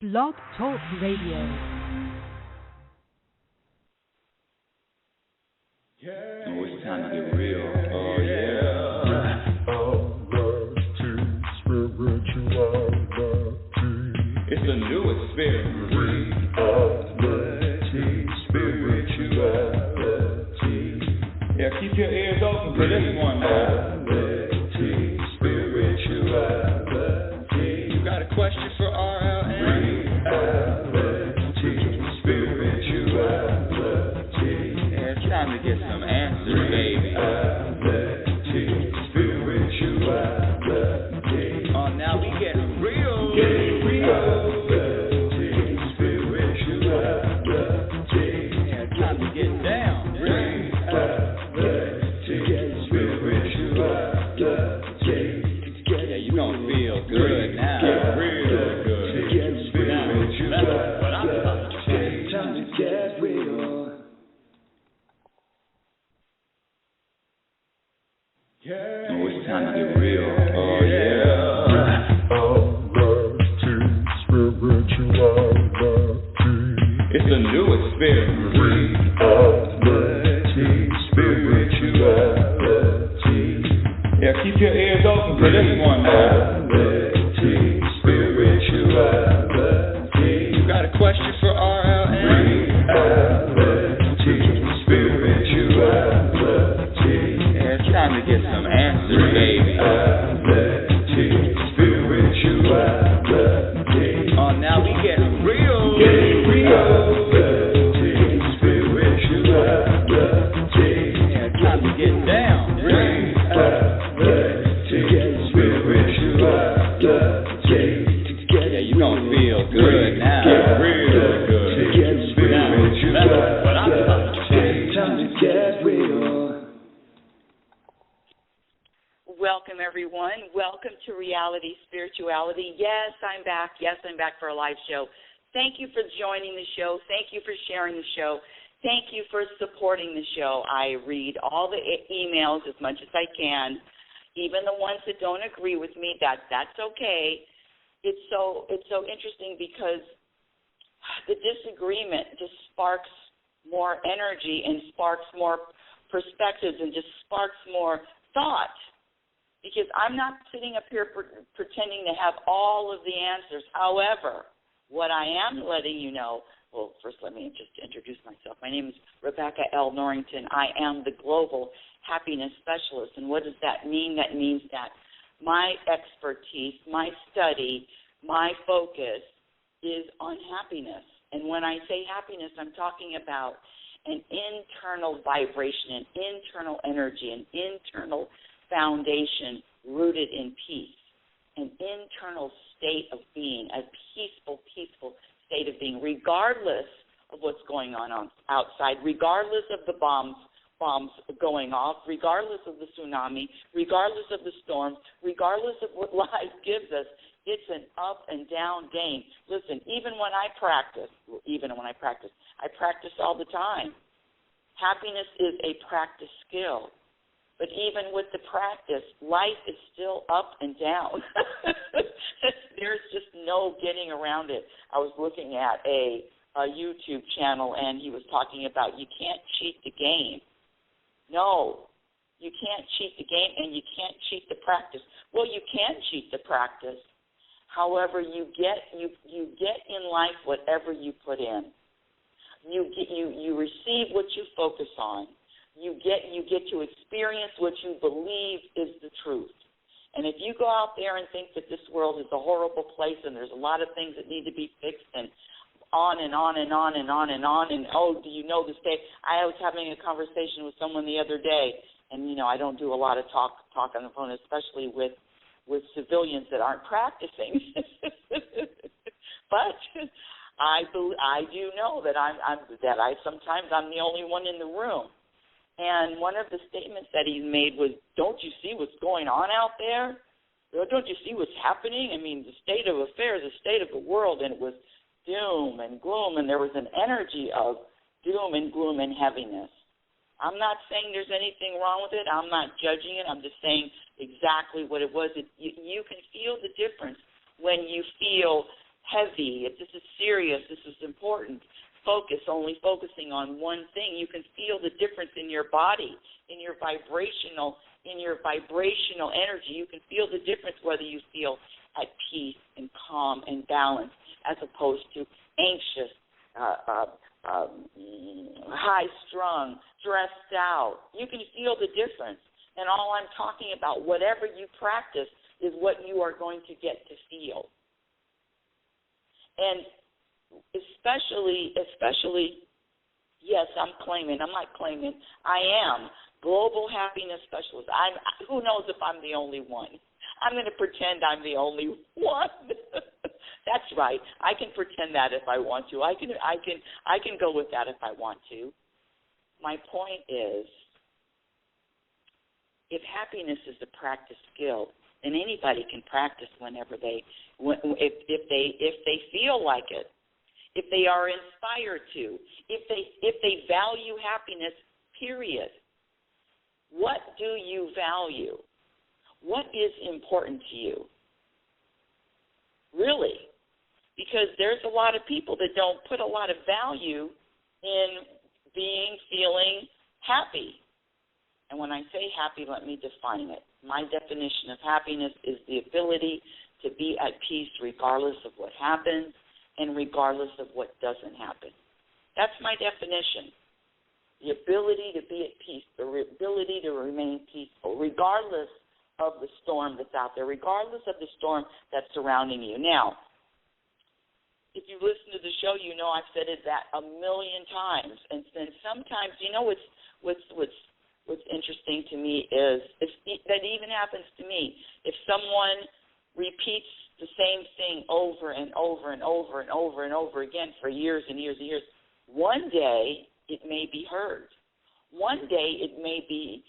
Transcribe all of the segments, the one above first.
Blog Talk Radio. Oh, it's time to get real. Oh, yeah. It's a new experience. Spirituality. Yeah, keep your ears open for this one, man. Spirituality. You got a question for RLN? Spirituality. Yeah, it's time to get some answers, baby. Spirituality. Oh, now we get real. Welcome, everyone. Welcome to Reality Spirituality. Yes, I'm back. Yes, I'm back for a live show. Thank you for joining the show. Thank you for sharing the show. Thank you for supporting the show. I read all the emails as much as I can, even the ones that don't agree with me. That's okay. It's so interesting because the disagreement just sparks more energy and sparks more perspectives and just sparks more thought. Because I'm not sitting up here pretending to have all of the answers. However, what I am letting you know, well, first let me just introduce myself. My name is Rebecca L. Norrington. I am the Global Happiness Specialist. And what does that mean? That means that my expertise, my study, my focus is on happiness. And when I say happiness, I'm talking about an internal vibration, an internal energy, an internal foundation rooted in peace, an internal state of being, a peaceful state of being, regardless of what's going on outside, regardless of the bombs going off, regardless of the tsunami, regardless of the storms, regardless of what life gives us. It's an up and down game. Listen, even when I practice, I practice all the time. Happiness is a practice skill. But even with the practice, life is still up and down. There's just no getting around it. I was looking at a YouTube channel, and he was talking about you can't cheat the game. No, you can't cheat the game, and you can't cheat the practice. Well, you can cheat the practice. However, you get in life whatever you put in. You receive what you focus on. You get to experience what you believe is the truth. And if you go out there and think that this world is a horrible place and there's a lot of things that need to be fixed and on and on and on and on and on, and do you know this day? I was having a conversation with someone the other day, and I don't do a lot of talk on the phone, especially with civilians that aren't practicing. But I do know that sometimes I'm the only one in the room. And one of the statements that he made was, don't you see what's going on out there? Don't you see what's happening? I mean, the state of affairs, the state of the world, and it was doom and gloom, and there was an energy of doom and gloom and heaviness. I'm not saying there's anything wrong with it. I'm not judging it. I'm just saying exactly what it was. You can feel the difference when you feel heavy, if this is serious, this is important, only focusing on one thing, you can feel the difference in your body, in your vibrational energy. You can feel the difference whether you feel at peace and calm and balanced as opposed to anxious, high-strung, stressed out. You can feel the difference. And all I'm talking about, whatever you practice is what you are going to get to feel. And especially, yes, I'm not claiming, I am global happiness specialist. Who knows if I'm the only one? I'm going to pretend I'm the only one. That's right. I can pretend that if I want to. I can go with that if I want to. My point is, if happiness is a practice skill, then anybody can practice if they feel like it, if they are inspired to, if they value happiness, period. What do you value? What is important to you? Really? Because there's a lot of people that don't put a lot of value in feeling happy. And when I say happy, let me define it. My definition of happiness is the ability to be at peace regardless of what happens and regardless of what doesn't happen. That's my definition. The ability to be at peace, the ability to remain peaceful, regardless of the storm that's out there, regardless of the storm that's surrounding you. Now, if you listen to the show, you know I've said it that a million times. And then sometimes, you know, what's interesting to me is that even happens to me. If someone repeats the same thing over and over and over and over and over again for years and years and years, one day it may be heard. One day it may be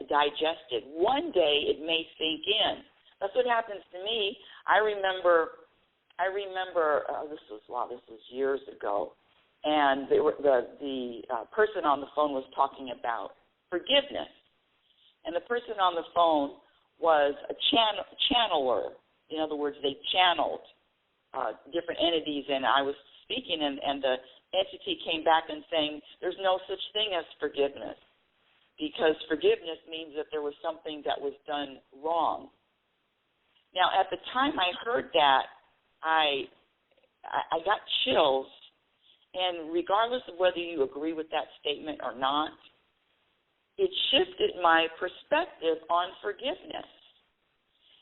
digested. One day it may sink in. That's what happens to me. I remember. This was years ago, and the person on the phone was talking about forgiveness, and the person on the phone was a channeler. In other words, they channeled different entities, and I was speaking, and the entity came back and saying, there's no such thing as forgiveness, because forgiveness means that there was something that was done wrong. Now, at the time I heard that, I got chills, and regardless of whether you agree with that statement or not, it shifted my perspective on forgiveness.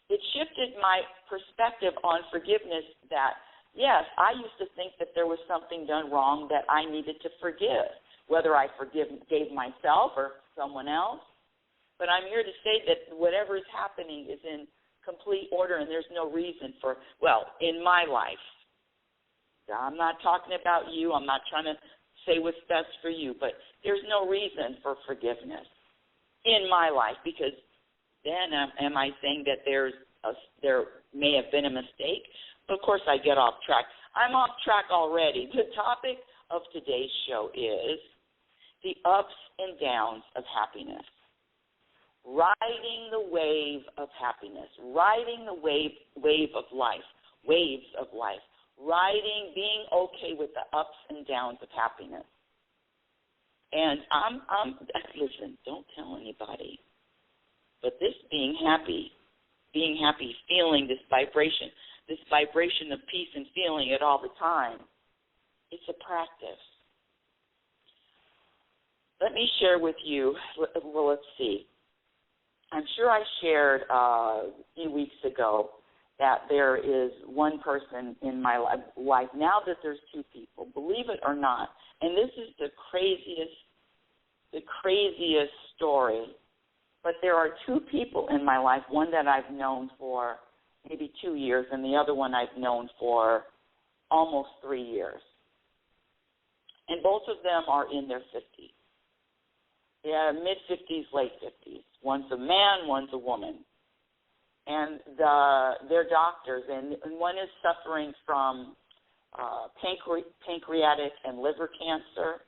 It shifted my perspective on forgiveness that, yes, I used to think that there was something done wrong that I needed to forgive, whether I gave myself or someone else. But I'm here to say that whatever is happening is in complete order, and there's no reason for, in my life. I'm not talking about you. I'm not trying to say what's best for you, but there's no reason for forgiveness in my life, because then am I saying that there may have been a mistake? Of course I get off track. I'm off track already. The topic of today's show is the ups and downs of happiness. Riding the wave of happiness, riding the wave of life, waves of life, being okay with the ups and downs of happiness. And listen, don't tell anybody, but this being happy, feeling this vibration of peace and feeling it all the time, it's a practice. Let me share with you, let's see. I'm sure I shared a few weeks ago that there is one person in my life, now that there's two people, believe it or not, and this is the craziest story, but there are two people in my life, one that I've known for maybe 2 years and the other one I've known for almost 3 years. And both of them are in their 50s. Yeah, mid-50s, late 50s. One's a man, one's a woman. And they're doctors, and one is suffering from pancreatic and liver cancer,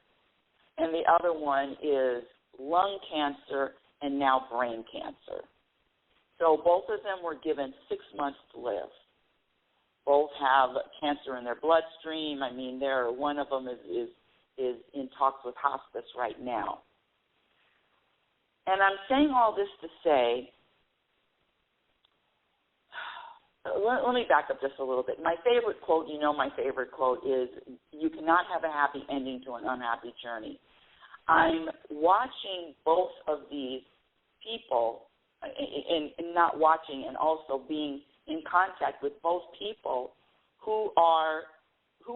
and the other one is lung cancer and now brain cancer. So both of them were given 6 months to live. both have cancer in their bloodstream. I mean, one of them is in talks with hospice right now. And I'm saying all this to say, let me back up just a little bit. My favorite quote, my favorite quote is, "You cannot have a happy ending to an unhappy journey." I'm watching both of these people, and not watching, and also being in contact with both people who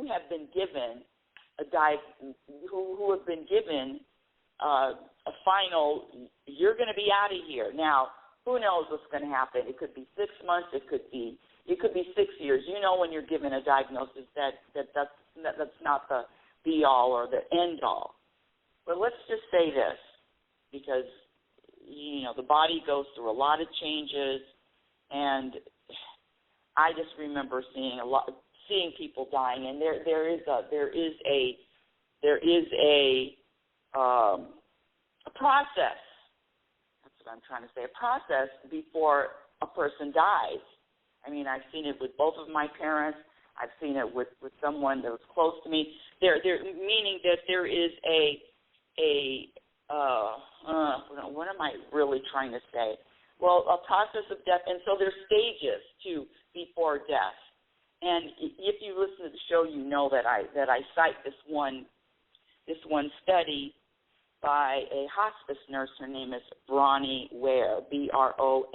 have been given who have been given a final, "You're going to be out of here." Now, who knows what's going to happen? It could be 6 months. It could be 6 years. When you're given a diagnosis that's not the be all or the end all. But let's just say this, because the body goes through a lot of changes, and I just remember seeing people dying, and there is a process. That's what I'm trying to say. A process before a person dies. I mean, I've seen it with both of my parents. I've seen it with someone that was close to me. Meaning that there is what am I really trying to say? Well, a process of death, and so there's stages too before death. And if you listen to the show, you know that I cite this one study by a hospice nurse. Her name is Bronnie Ware, BronnieWare,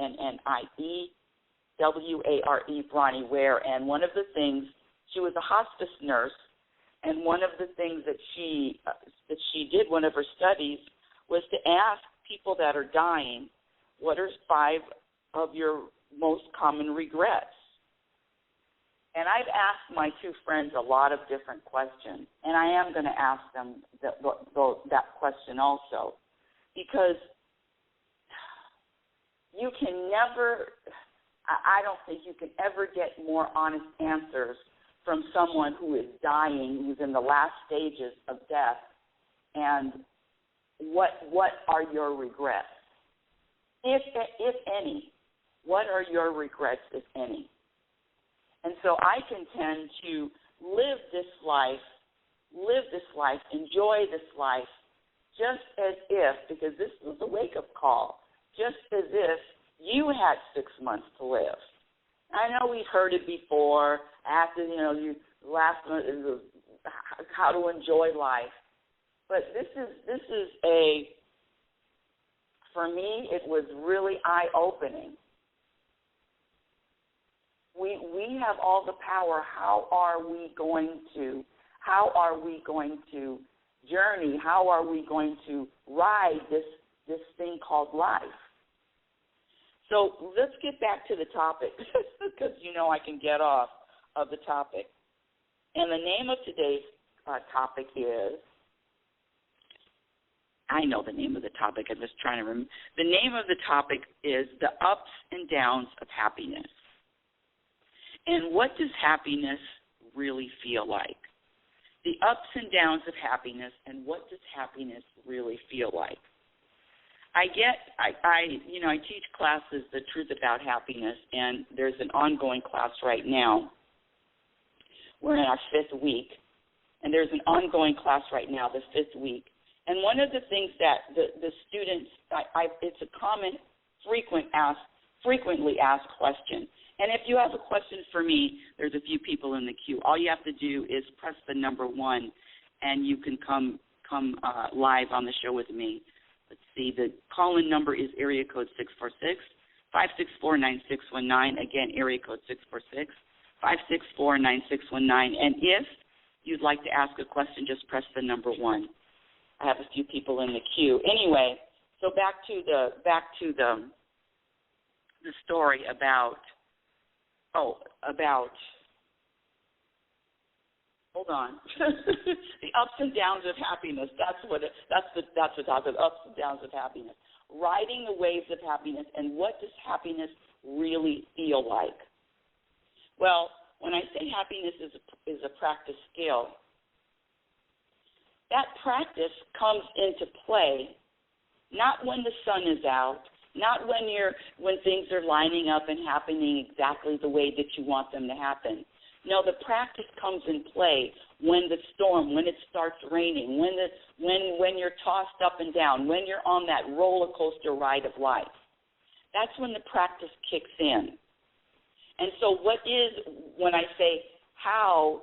Bronnie Ware. And one of the things, she was a hospice nurse, and one of the things that she did, one of her studies, was to ask people that are dying, what are 5 of your most common regrets? And I've asked my 2 friends a lot of different questions, and I am going to ask them that question also, because you can never, I don't think you can ever get more honest answers from someone who is dying, who's in the last stages of death, and what are your regrets? If any, what are your regrets, if any? And so I contend to live this life, enjoy this life, just as if, because this was a wake-up call, just as if you had 6 months to live. I know we've heard it before, after, last month is how to enjoy life. But this is for me, it was really eye-opening. We have all the power. How are we going to journey? How are we going to ride this thing called life? So let's get back to the topic, because I can get off of the topic. And the name of today's topic is, I know the name of the topic, I'm just trying to remember. The name of the topic is the ups and downs of happiness. And what does happiness really feel like? The ups and downs of happiness, and what does happiness really feel like? I teach classes, The Truth About Happiness, and there's an ongoing class right now. We're in our 5th week, and there's an ongoing class right now, the 5th week. And one of the things that the students, it's a common, frequently asked question. And if you have a question for me, there's a few people in the queue. All you have to do is press the number 1, and you can come live on the show with me. Let's see, the call-in number is area code 646-564-9619. Again, area code 646-564-9619. And if you'd like to ask a question, just press the number 1. I have a few people in the queue. Anyway, so back to the story about hold on. The ups and downs of happiness. That's the topic, ups and downs of happiness. Riding the waves of happiness, and what does happiness really feel like? Well, when I say happiness is a practice skill, that practice comes into play not when the sun is out, not when things are lining up and happening exactly the way that you want them to happen. No, the practice comes in play when the storm, when it starts raining, when you're tossed up and down, when you're on that roller coaster ride of life. That's when the practice kicks in. And so when I say how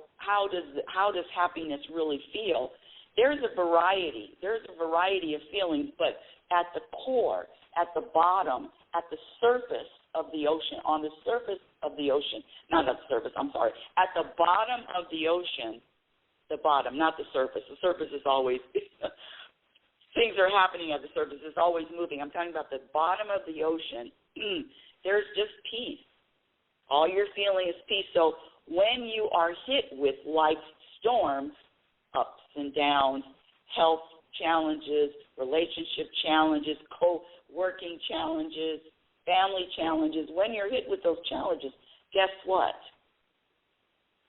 does happiness really feel? There's a variety of feelings, but at the core, at the bottom, at the surface of the ocean, on the surface of the ocean, not at the surface, I'm sorry, at the bottom of the ocean, the bottom, not the surface. The surface is always, things are happening at the surface. It's always moving. I'm talking about the bottom of the ocean. There's just peace. All you're feeling is peace. So when you are hit with life's storms, ups and downs, health challenges, relationship challenges, co-working challenges, family challenges, when you're hit with those challenges, guess what?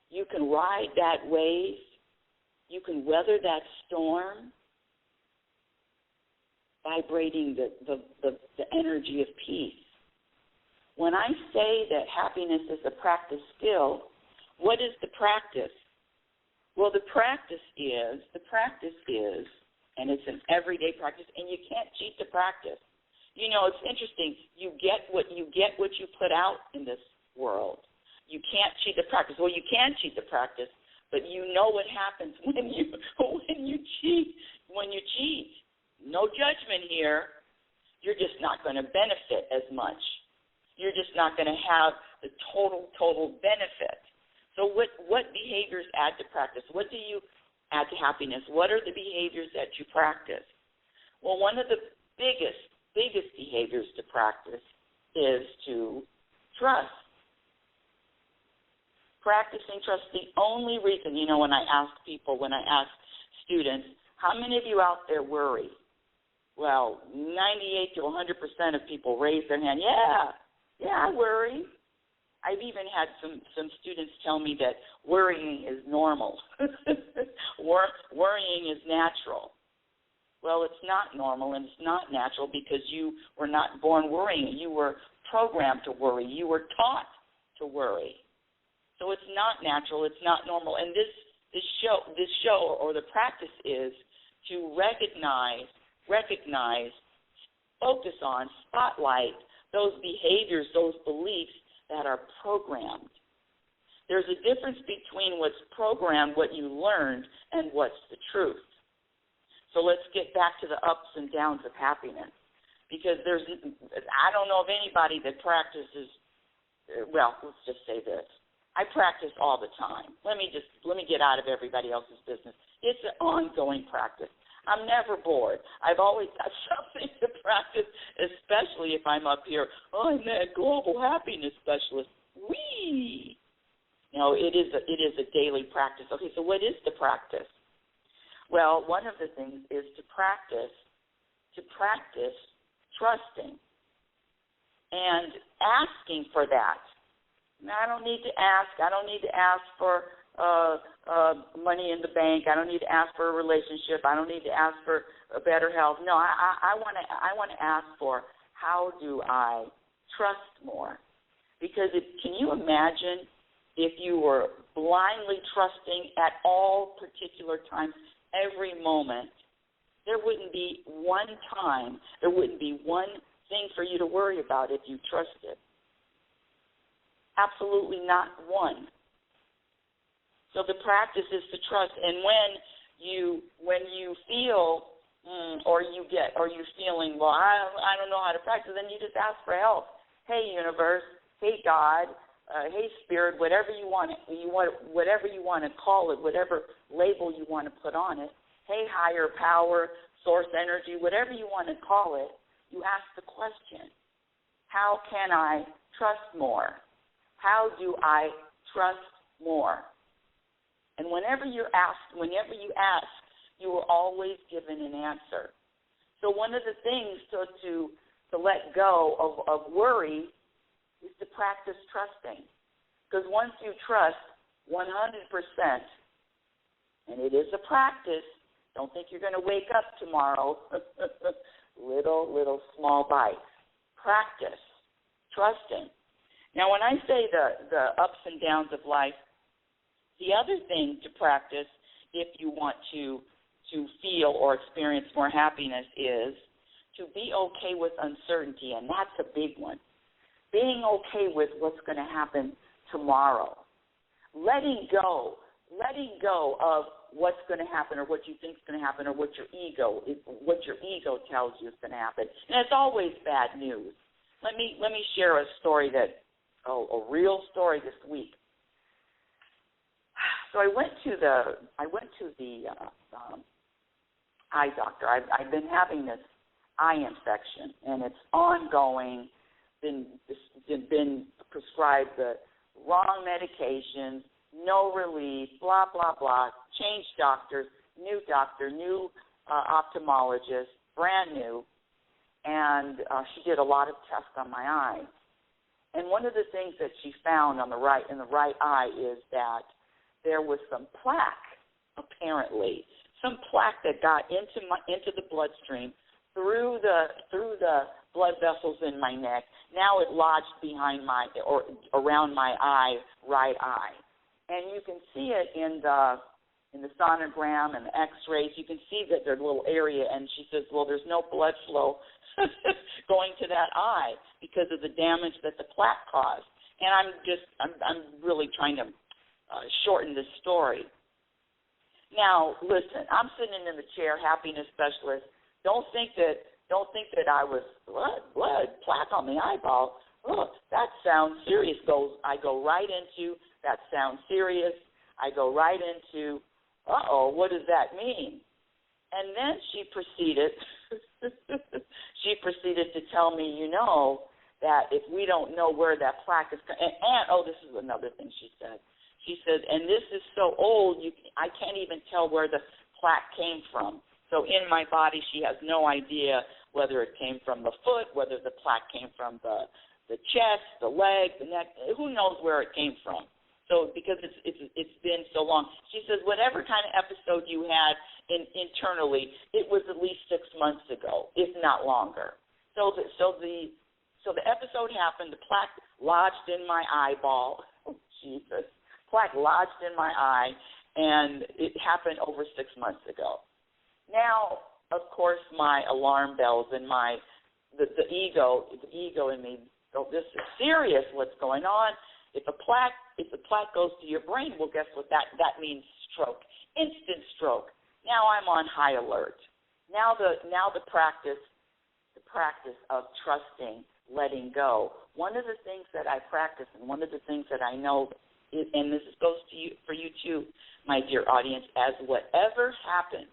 You can ride that wave. You can weather that storm, vibrating the energy of peace. When I say that happiness is a practice skill, what is the practice? Well, the practice is, and it's an everyday practice, and you can't cheat the practice. You know, it's interesting. You get what you put out in this world. You can't cheat the practice. Well, you can cheat the practice, but you know what happens when you cheat. When you cheat, no judgment here. You're just not going to benefit as much. You're just not going to have the total benefit. So what behaviors add to practice? What do you add to happiness? What are the behaviors that you practice? Well, one of the biggest behaviors to practice is to trust. Practicing trust. The only reason, when I ask students, how many of you out there worry? Well, 98 to 100% of people raise their hand. Yeah, I worry. I've even had some students tell me that worrying is normal. Worrying is natural. Well, it's not normal and it's not natural because you were not born worrying. You were programmed to worry. You were taught to worry. So it's not natural. It's not normal. And this show or the practice is to recognize, focus on, spotlight those behaviors, those beliefs that are programmed. There's a difference between what's programmed, what you learned, and what's the truth. So let's get back to the ups and downs of happiness, because I don't know of anybody that practices. Well, let's just say this: I practice all the time. Let me get out of everybody else's business. It's an ongoing practice. I'm never bored. I've always got something to practice, especially if I'm up here. Oh, I'm that global happiness specialist. Whee! It is a daily practice. Okay, so what is the practice? Well, one of the things is to practice trusting and asking for that. Now, I don't need to ask. I don't need to ask for money in the bank. I don't need to ask for a relationship. I don't need to ask for better health. No, I want to ask for, how do I trust more? Because can you imagine if you were blindly trusting at all particular times, every moment? There wouldn't be one time, there wouldn't be one thing for you to worry about if you trusted. Absolutely not one. So the practice is to trust, and when you feel or you're feeling, well, I don't know how to practice, then you just ask for help. Hey, universe. Hey, God. Hey, spirit. Whatever you want to call it, whatever label you want to put on it. Hey, higher power, source energy, whatever you want to call it. You ask the question: how can I trust more? How do I trust more? And whenever you ask, you are always given an answer. So one of the things to let go of worry is to practice trusting. Because once you trust 100%, and it is a practice, don't think you're going to wake up tomorrow, little small bites. Practice trusting. Now, when I say the ups and downs of life, The other thing to practice if you want to feel or experience more happiness is to be okay with uncertainty, and that's a big one. Being okay with what's going to happen tomorrow. Letting go of what's going to happen or what you think is going to happen or what your ego tells you is going to happen. And it's always bad news. Let me share a story a real story this week. So I went to the eye doctor. I've been having this eye infection, and it's ongoing. Been prescribed the wrong medications, no relief, blah blah blah. Changed doctors, new doctor, new ophthalmologist, brand new, and she did a lot of tests on my eye. And one of the things that she found in the right eye is that there was some plaque, apparently, some plaque that got into the bloodstream through the blood vessels in my neck. Now it lodged around my right eye, and you can see it in the sonogram and the X-rays. You can see that there's a little area, and she says, well, there's no blood flow going to that eye because of the damage that the plaque caused. And I'm really trying to shorten this story. Now, listen, I'm sitting in the chair, happiness specialist. Don't think that I was blood, plaque on the eyeball. Oh, that sounds serious. I go right into, that sounds serious. I go right into, what does that mean? And then she proceeded to tell me, that if we don't know where that plaque is, and this is another thing she said. She said, and this is so old, I can't even tell where the plaque came from. So in my body, she has no idea whether it came from the foot, whether the plaque came from the chest, the leg, the neck. Who knows where it came from? So because it's been so long, she says whatever kind of episode you had internally, it was at least 6 months ago, if not longer. So the episode happened. The plaque lodged in my eyeball. Oh, Jesus. Plaque lodged in my eye, and it happened over 6 months ago. Now, of course, my alarm bells and the ego in me go, this is serious. What's going on? If the plaque goes to your brain, well, guess what? That means stroke, instant stroke. Now I'm on high alert. Now the practice of trusting, letting go. One of the things that I practice, and one of the things that I know, and this goes to you, for you too, my dear audience, as whatever happens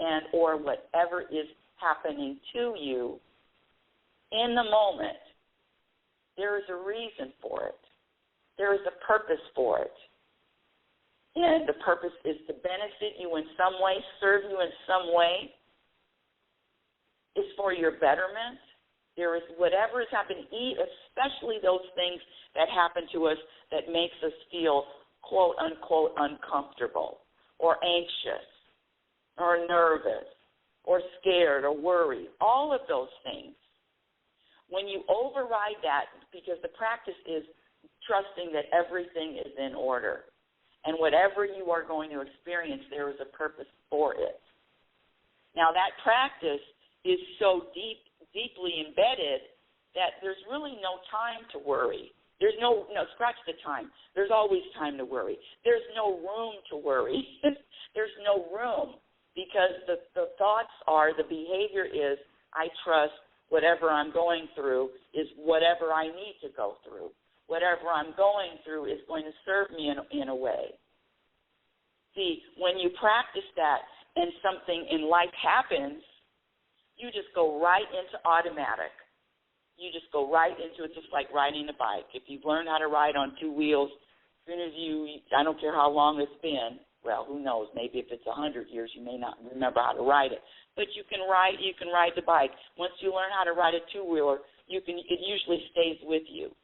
and or whatever is happening to you in the moment, there is a reason for it. There is a purpose for it. And the purpose is to benefit you in some way, serve you in some way. It's for your betterment. There is whatever is happening, especially those things that happen to us that makes us feel, quote, unquote, uncomfortable or anxious or nervous or scared or worried, all of those things. When you override that, because the practice is trusting that everything is in order, and whatever you are going to experience, there is a purpose for it. Now, that practice is so deeply embedded that there's really no time to worry. There's no, scratch the time. There's always time to worry. There's no room to worry. There's no room, because the thoughts are, the behavior is, I trust whatever I'm going through is whatever I need to go through. Whatever I'm going through is going to serve me in a way. See, when you practice that and something in life happens, you just go right into automatic. You just go right into it, just like riding a bike. If you've learned how to ride on two wheels, as soon as I don't care how long it's been, well, who knows, maybe if it's 100 years, you may not remember how to ride it. But you can ride the bike. Once you learn how to ride a two-wheeler, it usually stays with you.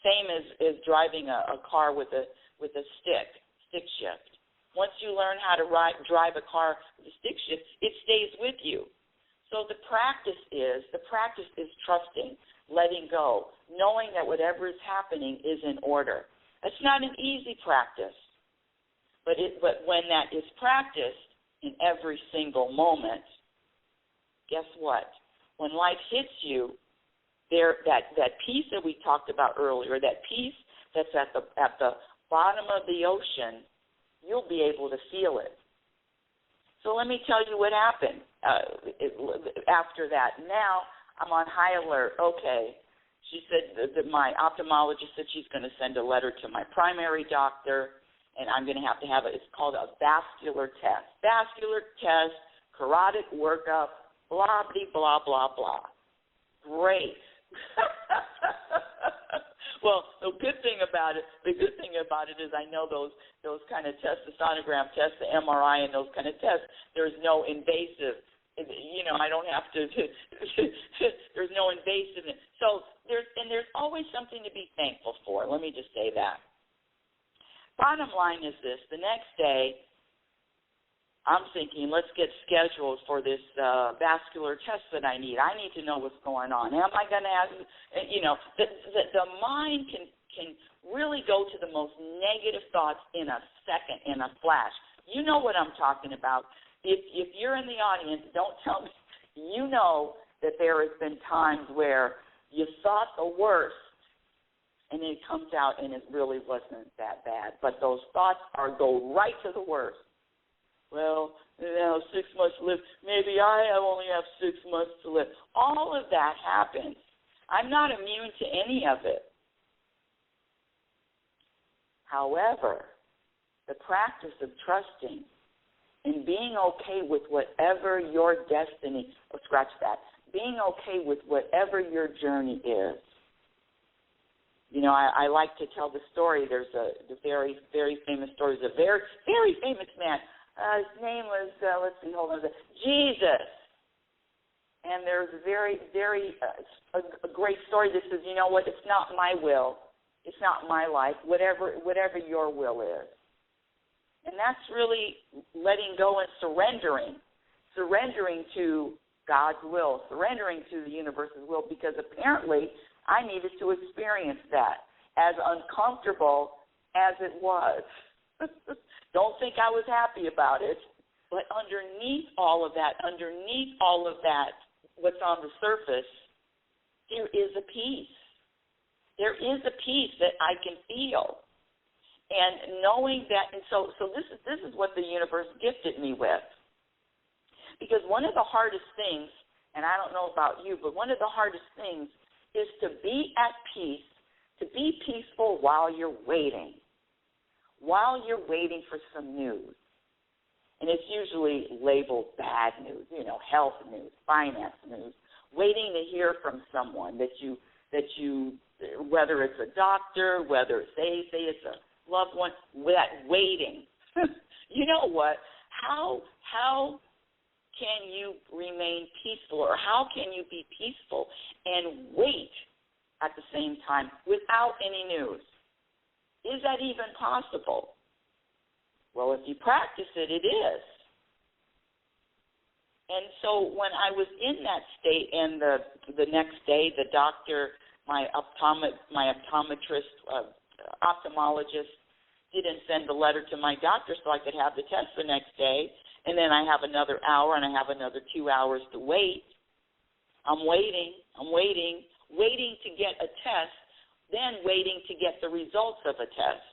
Same as driving a car with a stick shift. Once you learn how to drive a car with a stick shift, it stays with you. So the practice is trusting, letting go, knowing that whatever is happening is in order. It's not an easy practice, but when that is practiced in every single moment, guess what? When life hits you, that peace that we talked about earlier, that peace that's at the bottom of the ocean, you'll be able to feel it. So let me tell you what happened after that. Now I'm on high alert. Okay. She said that my ophthalmologist said she's going to send a letter to my primary doctor, and I'm going to have it. It's called a vascular test. Vascular test, carotid workup, blah, blah, blah, blah. Great. Well, the good thing about it is I know those kind of tests, the sonogram tests, the MRI, and those kind of tests. There's no invasive. I don't have to. There's no invasiveness. So there's always something to be thankful for. Let me just say that. Bottom line is this: the next day, I'm thinking, let's get scheduled for this vascular test that I need. I need to know what's going on. Am I going to have, the mind can really go to the most negative thoughts in a second, in a flash. You know what I'm talking about. If you're in the audience, don't tell me. You know that there has been times where you thought the worst, and it comes out and it really wasn't that bad. But those thoughts go right to the worst. Well, 6 months to live. Maybe I only have 6 months to live. All of that happens. I'm not immune to any of it. However, the practice of trusting and being okay with whatever your destiny, being okay with whatever your journey is. I like to tell the story. There's the very, very famous story. There's a very, very famous man. His name was, Jesus. And there's a very, very, a great story that says, you know what, it's not my will. It's not my life, whatever your will is. And that's really letting go and surrendering to God's will, surrendering to the universe's will, because apparently I needed to experience that, as uncomfortable as it was. Don't think I was happy about it, but underneath all of that, what's on the surface, there is a peace. There is a peace that I can feel. And knowing that, and so this is what the universe gifted me with. Because one of the hardest things, and I don't know about you, but one of the hardest things is to be at peace, to be peaceful while you're waiting for some news. And it's usually labeled bad news, health news, finance news, waiting to hear from someone that you, whether it's a doctor, whether it's, say it's a loved one, that waiting. You know what? How can you remain peaceful, or how can you be peaceful and wait at the same time without any news? Is that even possible? Well, if you practice it, it is. And so when I was in that state, and the next day, the doctor, my optometrist, ophthalmologist, didn't send the letter to my doctor so I could have the test the next day, and then I have another hour and I have another 2 hours to wait. I'm waiting to get a test, then waiting to get the results of a test.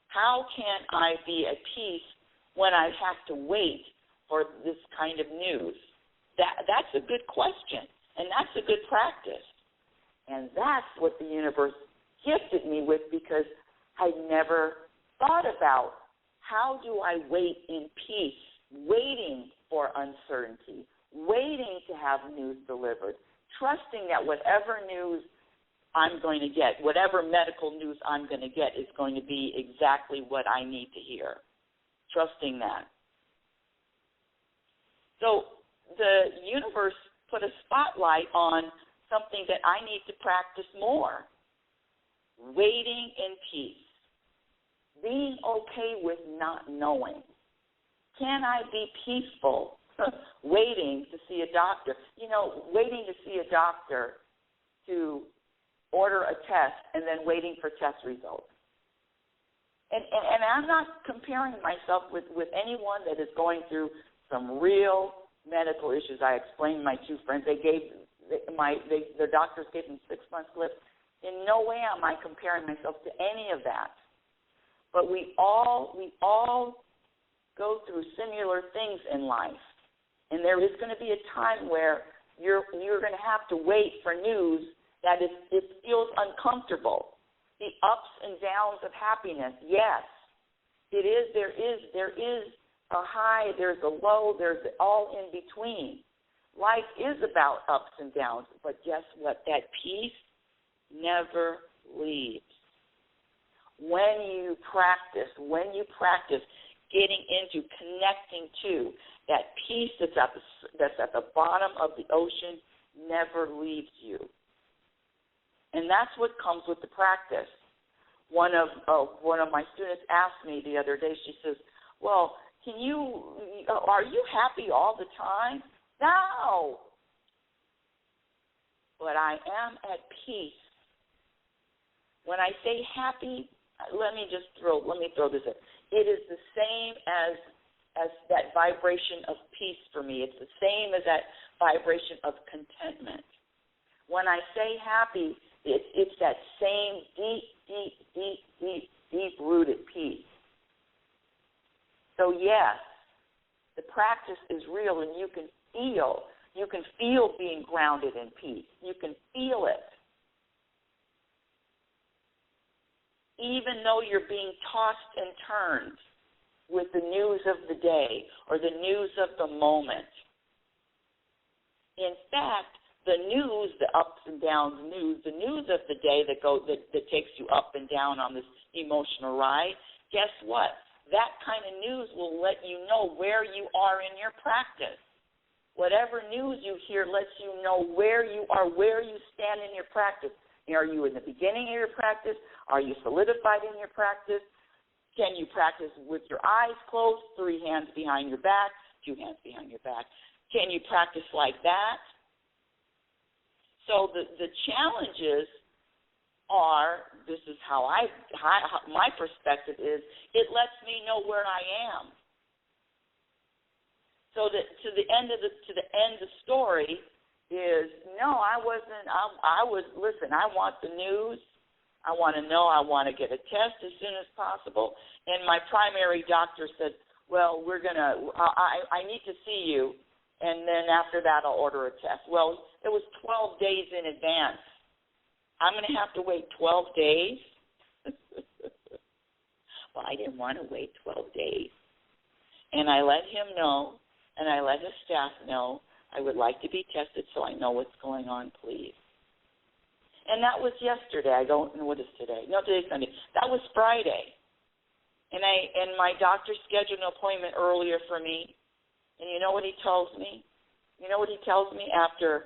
How can I be at peace when I have to wait for this kind of news? That's a good question, and that's a good practice. And that's what the universe gifted me with, because I never thought about how do I wait in peace, waiting for uncertainty, waiting to have news delivered, trusting that whatever news I'm going to get, whatever medical news I'm going to get, is going to be exactly what I need to hear, trusting that. So the universe put a spotlight on something that I need to practice more, waiting in peace. Being okay with not knowing. Can I be peaceful waiting to see a doctor? Waiting to see a doctor to order a test and then waiting for test results. And I'm not comparing myself with anyone that is going through some real medical issues. I explained my two friends. Their doctors gave them 6 months left. In no way am I comparing myself to any of that. But we all go through similar things in life. And there is going to be a time where you're going to have to wait for news that it feels uncomfortable. The ups and downs of happiness, yes, it is. There is a high, there's a low, there's all in between. Life is about ups and downs, but guess what? That peace never leaves. When you practice getting into, connecting to that peace that's at the bottom of the ocean never leaves you. And that's what comes with the practice. One of my students asked me the other day, she says, well, are you happy all the time? No. But I am at peace. When I say happy, let me throw this in. It is the same as that vibration of peace for me. It's the same as that vibration of contentment. When I say happy, it's that same deep-rooted peace. So yes, the practice is real, and you can feel being grounded in peace. You can feel it. Even though you're being tossed and turned with the news of the day or the news of the moment. In fact, the news, the ups and downs news, the news of the day that takes you up and down on this emotional ride, guess what? That kind of news will let you know where you are in your practice. Whatever news you hear lets you know where you are, where you stand in your practice. Are you in the beginning of your practice? Are you solidified in your practice? Can you practice with your eyes closed, 3 hands behind your back, 2 hands behind your back? Can you practice like that? So the challenges are, this is how my perspective is, it lets me know where I am. So that to the end of the story is, no, I wasn't. Listen, I want the news. I want to know. I want to get a test as soon as possible. And my primary doctor said, well, I need to see you, and then after that I'll order a test. Well, it was 12 days in advance. I'm going to have to wait 12 days? Well, I didn't want to wait 12 days. And I let him know, and I let his staff know, I would like to be tested so I know what's going on, please. And that was yesterday. I don't know what is today. No, today's Sunday. That was Friday. And my doctor scheduled an appointment earlier for me. And you know what he tells me? You know what he tells me after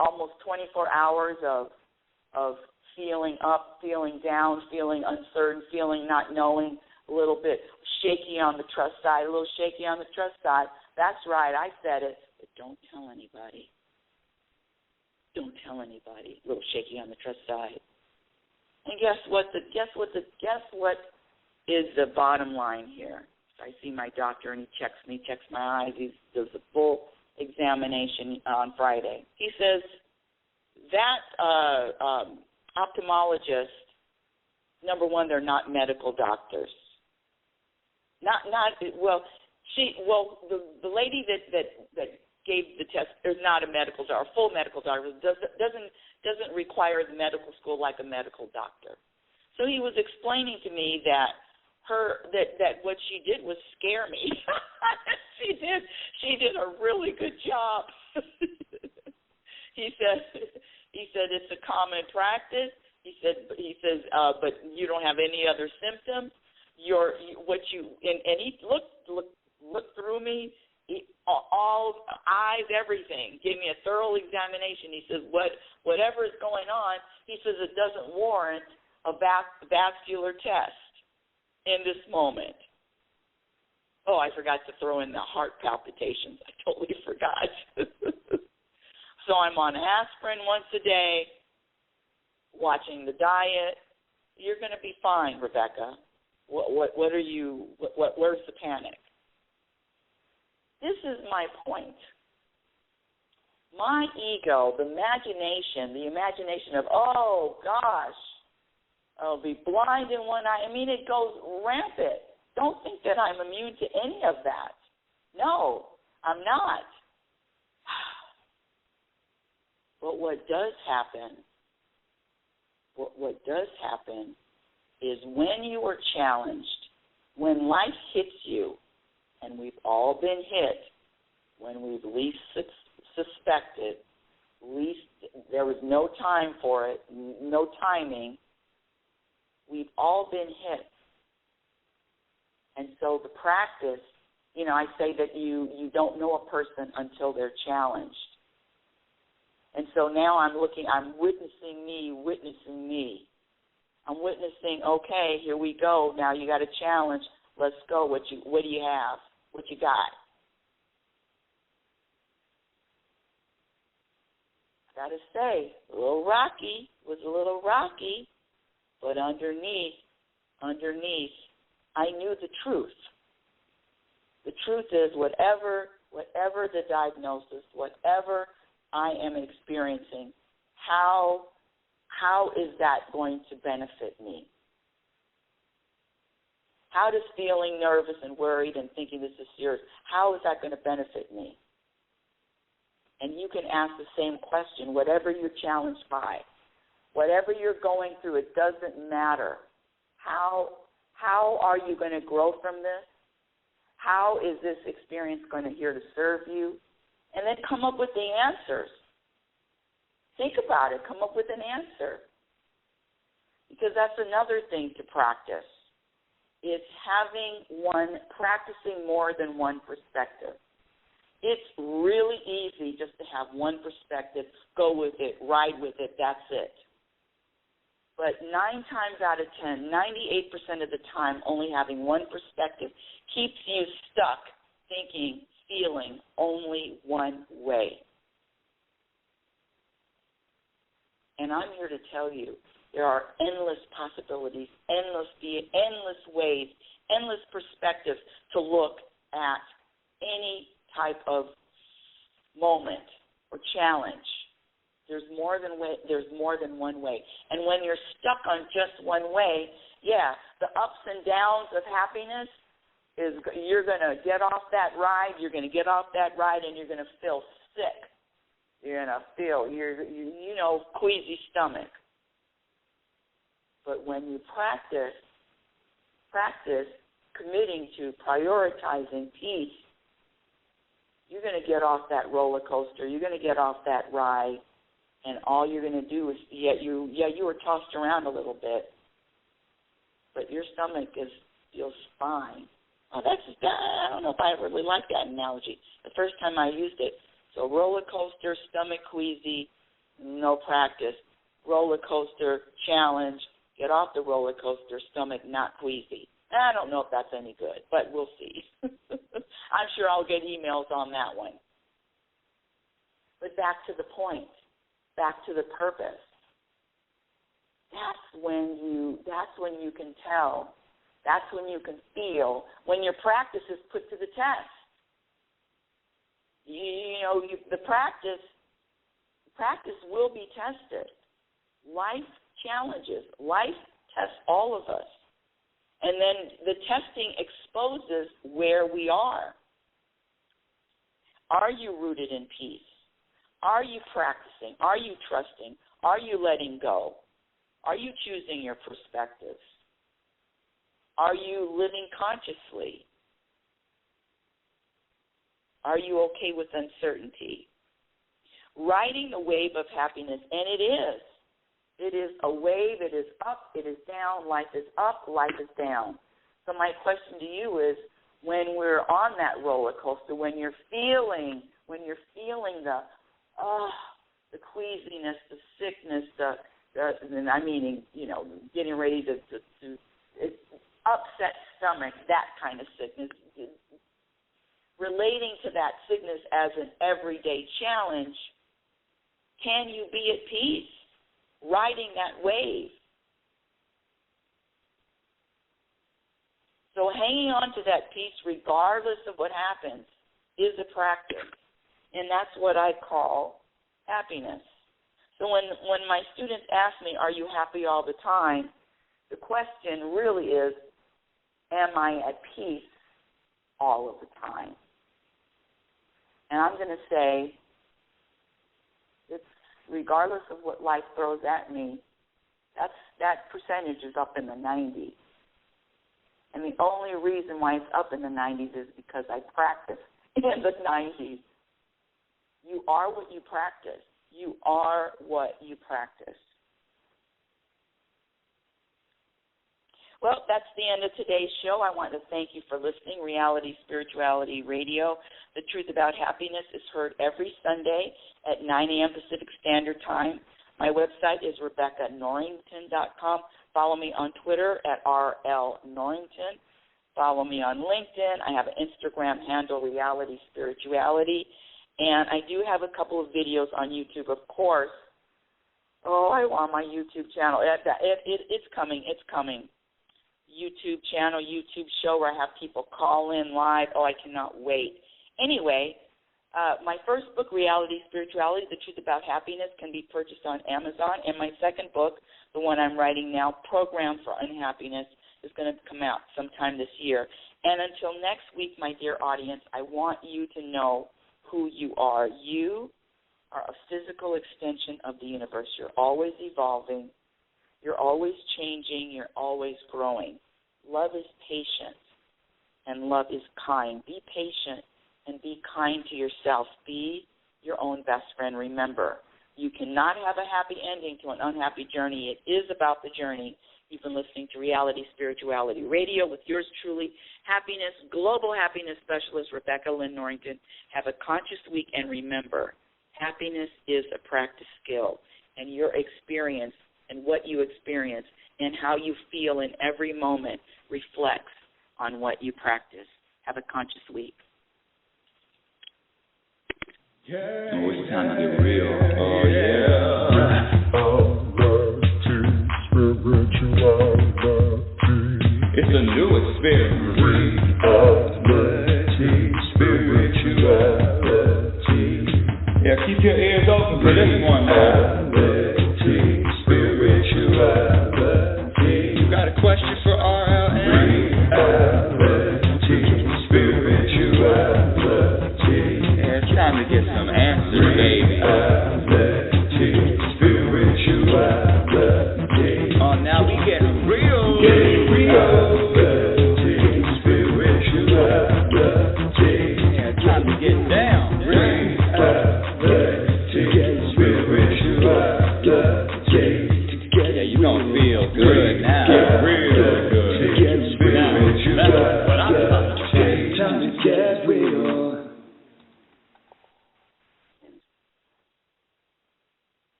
almost 24 hours of feeling up, feeling down, feeling uncertain, feeling not knowing, a little bit shaky on the trust side, a little shaky on the trust side. That's right, I said it, but don't tell anybody. Don't tell anybody. A little shaky on the trust side. And guess what is the bottom line here? I see my doctor and he checks my eyes. He does a full examination on Friday. He says that ophthalmologist, number one, they're not medical doctors. The lady that gave the test is not a medical doctor, a full medical doctor. Doesn't require the medical school like a medical doctor. So he was explaining to me that what she did was scare me. She did a really good job. He said it's a common practice. He says, but you don't have any other symptoms. And he looked through me, all eyes, everything. Gave me a thorough examination. He says, whatever is going on, he says it doesn't warrant a vascular test in this moment. Oh, I forgot to throw in the heart palpitations. I totally forgot. So I'm on aspirin once a day, watching the diet, You're going to be fine, Rebecca. What are you? Where's the panic? This is my point. My ego, the imagination of, oh gosh, I'll be blind in one eye. I mean, it goes rampant. Don't think that I'm immune to any of that. No, I'm not. But what does happen is when you are challenged, when life hits you, and we've all been hit, when we've least suspected, least there was no time for it, no timing, we've all been hit. And so the practice, I say that you don't know a person until they're challenged. And so now I'm witnessing me. I'm witnessing, okay, here we go. Now you got a challenge. Let's go. What do you have? What you got? Got to say, was a little rocky, but underneath, I knew the truth. The truth is whatever the diagnosis, whatever I am experiencing, how is that going to benefit me? How does feeling nervous and worried and thinking this is serious, how is that going to benefit me? And you can ask the same question, whatever you're challenged by, whatever you're going through, it doesn't matter. How are you going to grow from this? How is this experience going to here to serve you? And then come up with the answers. Think about it. Come up with an answer. Because that's another thing to practice. It's practicing more than one perspective. It's really easy just to have one perspective, go with it, ride with it, that's it. But 9 times out of 10, 98% of the time, only having one perspective keeps you stuck thinking, feeling only one way. And I'm here to tell you, there are endless possibilities, endless ways, endless perspectives to look at any type of moment or challenge. There's more than one way. And when you're stuck on just one way, the ups and downs of happiness you're going to get off that ride, and you're going to feel sick. You're going to feel, queasy stomach. But when you practice committing to prioritizing peace, you're going to get off that roller coaster. You're going to get off that ride, and all you're going to do is, you were tossed around a little bit, but your stomach feels fine. Oh, I don't know if I really like that analogy. The first time I used it, so roller coaster, stomach queasy, no practice. Roller coaster, challenge, get off the roller coaster, stomach not queasy. I don't know if that's any good, but we'll see. I'm sure I'll get emails on that one. But back to the point, back to the purpose. That's when you can tell. That's when you can feel, when your practice is put to the test. The practice will be tested. Life challenges. Life tests all of us. And then the testing exposes where we are. Are you rooted in peace? Are you practicing? Are you trusting? Are you letting go? Are you choosing your perspectives? Are you living consciously? Are you okay with uncertainty? Riding the wave of happiness, and it is. It is a wave, it is up, it is down, life is up, life is down. So my question to you is, when we're on that roller coaster, when you're feeling the queasiness, the sickness, getting ready to upset stomach, that kind of sickness, relating to that sickness as an everyday challenge, can you be at peace? Riding that wave. So hanging on to that peace, regardless of what happens, is a practice. And that's what I call happiness. So when my students ask me, are you happy all the time, the question really is, am I at peace all of the time? And I'm going to say, it's regardless of what life throws at me, that percentage is up in the 90s. And the only reason why it's up in the 90s is because I practice in the 90s. You are what you practice. You are what you practice. Well, that's the end of today's show. I want to thank you for listening. Reality Spirituality Radio. The Truth About Happiness is heard every Sunday at 9 a.m. Pacific Standard Time. My website is RebeccaNorrington.com. Follow me on Twitter at RLNorrington. Follow me on LinkedIn. I have an Instagram handle, Reality Spirituality. And I do have a couple of videos on YouTube, of course. Oh, I want my YouTube channel. It's coming. It's coming. YouTube channel, YouTube show where I have people call in live. Oh, I cannot wait. Anyway, my first book, Reality Spirituality, The Truth About Happiness, can be purchased on Amazon. And my second book, the one I'm writing now, Program for Unhappiness, is going to come out sometime this year. And until next week, my dear audience, I want you to know who you are. You are a physical extension of the universe. You're always evolving. You're always changing. You're always growing. Love is patient, and love is kind. Be patient and be kind to yourself. Be your own best friend. Remember, you cannot have a happy ending to an unhappy journey. It is about the journey. You've been listening to Reality Spirituality Radio with yours truly, global happiness specialist Rebecca Lynn Norrington. Have a conscious week, and remember, happiness is a practice skill, and your experience and what you experience and how you feel in every moment reflects on what you practice. Have a conscious week. Oh, it's time to get real. Oh, yeah. It's a new experience. Reality Spirituality. Yeah, keep your ears open for this one, man.